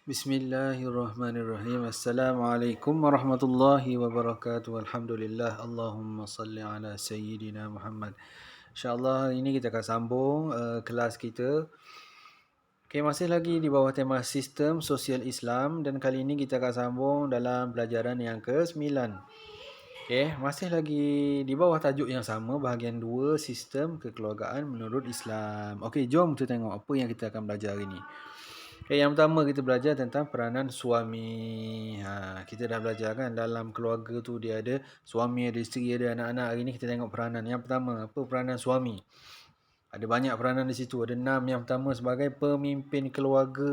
Bismillahirrahmanirrahim. Assalamualaikum warahmatullahi wabarakatuh. Alhamdulillah. Allahumma salli ala Sayyidina Muhammad. InsyaAllah hari ini kita akan sambung kelas kita. Okay, masih lagi di bawah tema Sistem Sosial Islam dan kali ini kita akan sambung dalam pelajaran yang ke-9. Okay, masih lagi di bawah tajuk yang sama, bahagian 2, Sistem Kekeluargaan Menurut Islam. Okay, jom kita tengok apa yang kita akan belajar hari ini. Okay, yang pertama kita belajar tentang peranan suami. Kita dah belajar kan dalam keluarga tu dia ada suami, ada isteri, ada anak-anak. Hari ni kita tengok peranan. Yang pertama, apa peranan suami? Ada banyak peranan di situ. Ada 6. Yang pertama sebagai pemimpin keluarga.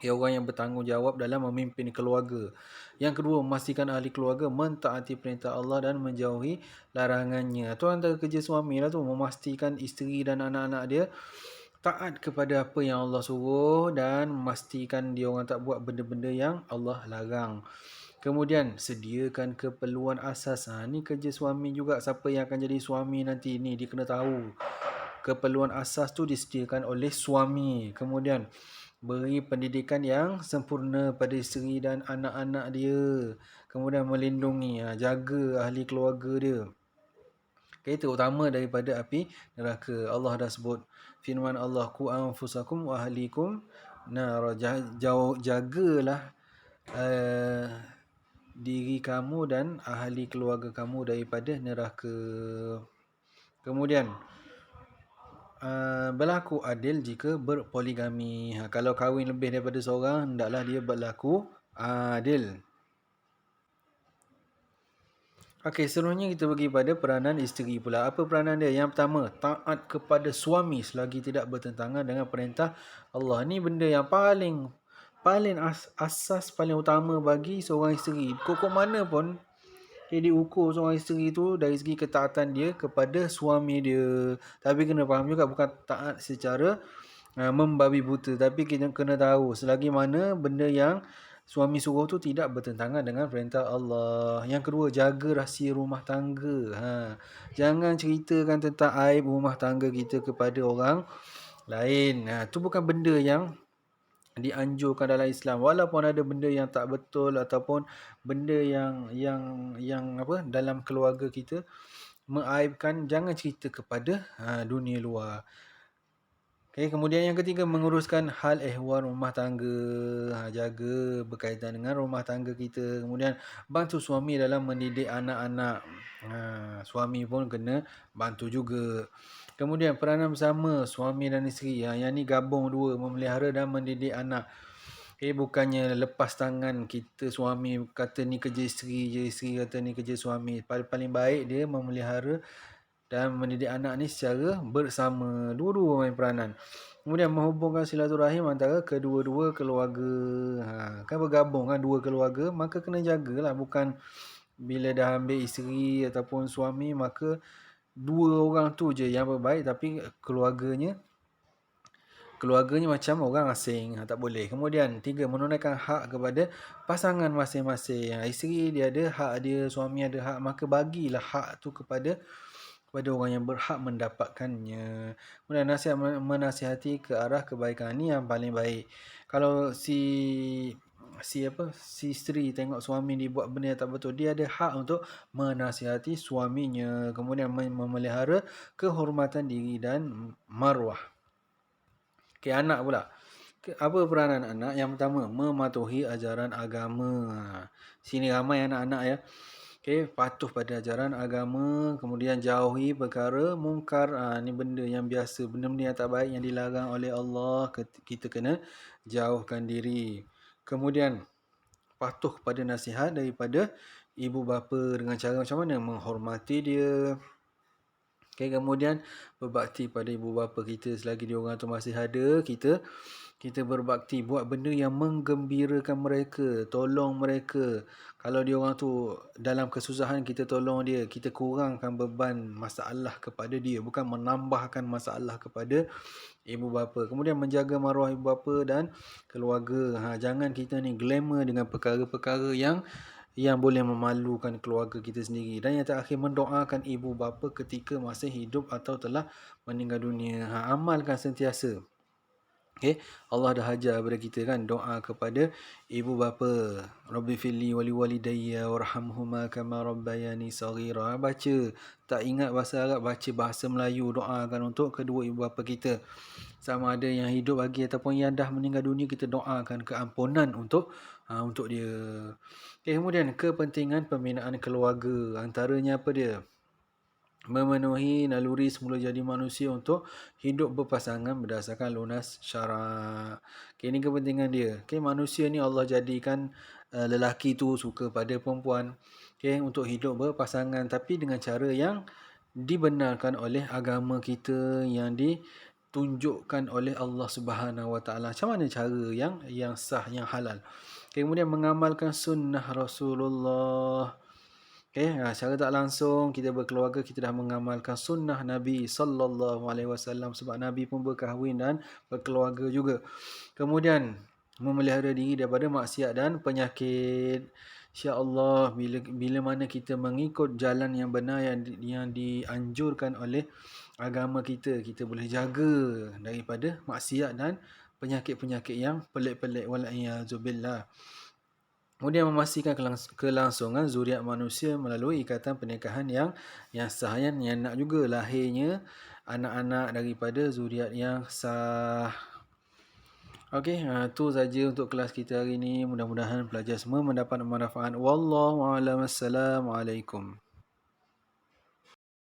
Okay, orang yang bertanggungjawab dalam memimpin keluarga. Yang kedua, memastikan ahli keluarga mentaati perintah Allah dan menjauhi larangannya. Itu antara kerja suami lah tu. Memastikan isteri dan anak-anak dia taat kepada apa yang Allah suruh dan memastikan dia orang tak buat benda-benda yang Allah larang. Kemudian sediakan keperluan asas. Ni kerja suami juga. Siapa yang akan jadi suami nanti ni dia kena tahu keperluan asas tu disediakan oleh suami. Kemudian beri pendidikan yang sempurna pada isteri dan anak-anak dia. Kemudian melindungi, jaga ahli keluarga dia. Okay, terutama daripada api neraka. Allah dah sebut firman Allah, ku anfusakum wa ahlikum nar, jagalah diri kamu dan ahli keluarga kamu daripada neraka. Kemudian berlaku adil jika berpoligami. Kalau kahwin lebih daripada seorang, hendaklah dia berlaku adil. Okey, seterusnya kita pergi pada peranan isteri pula. Apa peranan dia? Yang pertama, taat kepada suami selagi tidak bertentangan dengan perintah Allah. Ni benda yang paling asas paling utama bagi seorang isteri. Kok mana pun dia diukur seorang isteri tu dari segi ketaatan dia kepada suami dia. Tapi kena faham juga bukan taat secara membabi buta, tapi kita kena tahu selagi mana benda yang suami suruh tu tidak bertentangan dengan perintah Allah. Yang kedua, jaga rahsia rumah tangga. Jangan ceritakan tentang aib rumah tangga kita kepada orang lain. Tu bukan benda yang dianjurkan dalam Islam. Walaupun ada benda yang tak betul ataupun benda yang apa dalam keluarga kita mengaibkan, jangan cerita kepada dunia luar. Okay, kemudian yang ketiga, menguruskan hal ehwal rumah tangga. Jaga berkaitan dengan rumah tangga kita. Kemudian bantu suami dalam mendidik anak-anak. Suami pun kena bantu juga. Kemudian peranan bersama suami dan isteri. Yang ni gabung dua, memelihara dan mendidik anak. Okay, bukannya lepas tangan kita suami kata ni kerja isteri je, isteri kata ni kerja suami. Paling baik dia memelihara dan mendidik anak ni secara bersama. Dua-dua main peranan. Kemudian menghubungkan silaturahim antara kedua-dua keluarga. Kan bergabung kan dua keluarga, maka kena jagalah. Bukan bila dah ambil isteri ataupun suami, maka dua orang tu je yang berbaik, tapi keluarganya macam orang asing. Tak boleh. Kemudian 3, menunaikan hak kepada pasangan masing-masing. Isteri dia ada hak dia, suami ada hak, maka bagilah hak tu kepada orang yang berhak mendapatkannya. Kemudian nasihat, menasihati ke arah kebaikan. Ni yang paling baik. Kalau si isteri tengok suami dia buat benda yang tak betul, dia ada hak untuk menasihati suaminya. Kemudian memelihara kehormatan diri dan maruah. Okay, anak pula. Apa peranan anak? Yang pertama, mematuhi ajaran agama. Sini ramai anak-anak ya. Okay, patuh pada ajaran agama, kemudian jauhi perkara mungkar. Ni benda yang biasa, benda-benda yang tak baik yang dilarang oleh Allah, kita kena jauhkan diri. Kemudian patuh pada nasihat daripada ibu bapa dengan cara macam mana? Menghormati dia. Okay, kemudian berbakti pada ibu bapa kita selagi dia orang tu masih ada. Kita berbakti, buat benda yang menggembirakan mereka, tolong mereka. Kalau dia orang tu dalam kesusahan, kita tolong dia, kita kurangkan beban masalah kepada dia, bukan menambahkan masalah kepada ibu bapa. Kemudian menjaga maruah ibu bapa dan keluarga. Jangan kita ni glamour dengan perkara-perkara yang boleh memalukan keluarga kita sendiri. Dan yang terakhir, mendoakan ibu bapa ketika masih hidup atau telah meninggal dunia. Amalkan sentiasa Okay, Allah dah ajar kepada kita kan doa kepada ibu bapa. Rabbi firli wali walidayya warhamhuma kama rabbayani saghira. Baca, tak ingat bahasa Arab, baca bahasa Melayu, doakan untuk kedua ibu bapa kita. Sama ada yang hidup lagi ataupun yang dah meninggal dunia, kita doakan keampunan untuk dia. Okay, kemudian kepentingan pembinaan keluarga. Antaranya apa dia? Memenuhi naluri semula jadi manusia untuk hidup berpasangan berdasarkan lunas syarak. Okay, ini kepentingan dia. Okay, manusia ni Allah jadikan lelaki tu suka pada perempuan, okay, untuk hidup berpasangan, tapi dengan cara yang dibenarkan oleh agama kita, yang ditunjukkan oleh Allah Subhanahu Wa Taala. Macam mana cara yang sah, yang halal? Okay, kemudian mengamalkan sunnah Rasulullah. Okay, secara tak langsung kita berkeluarga, kita dah mengamalkan sunnah Nabi sallallahu alaihi wasallam, sebab Nabi pun berkahwin dan berkeluarga juga. Kemudian memelihara diri daripada maksiat dan penyakit. Insya-Allah bila mana kita mengikut jalan yang benar yang dianjurkan oleh agama kita, kita boleh jaga daripada maksiat dan penyakit-penyakit yang pelik-pelik, wal a'yazubillah. Kemudian memastikan kelangsungan zuriat manusia melalui ikatan pernikahan yang sah, yang nak juga lahirnya anak-anak daripada zuriat yang sah. Okey, tu saja untuk kelas kita hari ini. Mudah-mudahan pelajar semua mendapat manfaat. Wallahu a'lam. Assalamualaikum.